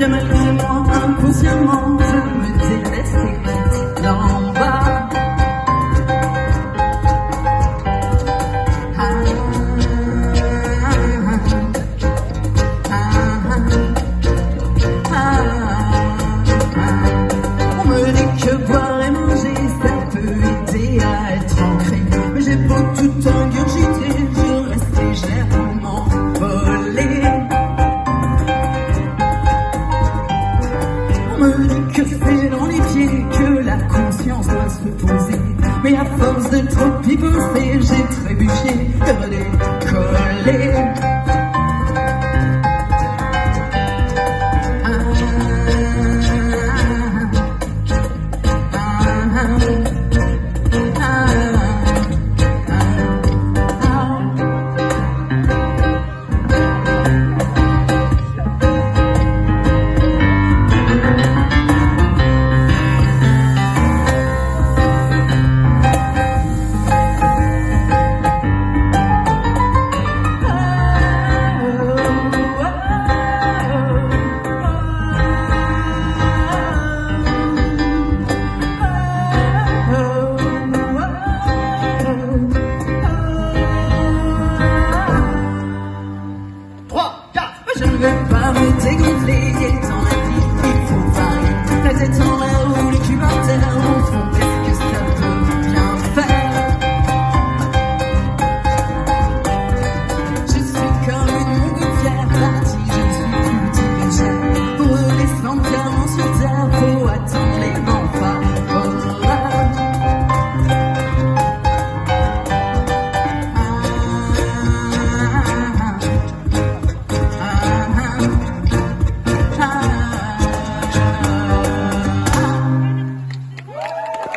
que malgré moi, inconsciemment, je me déteste et d'en bas. On me dit que boire et manger, ça peut aider à être ancré, mais j'ai beau tout ingurgiter, je reste légèrement volé. On me dit que c'est dans les pieds que la conscience doit se poser, mais à force de trop y penser, j'ai trébuché, redécollé. Je ne veux pas me dégonfler, et dans la vie, il faut varier. La tête en l'air ou le cul par terre, au fond, est-ce que ça peut bien faire? Je suis comme une montgolfière partie, je ne suis plus légère. Pour redescendre clairement sur terre, faut attendre.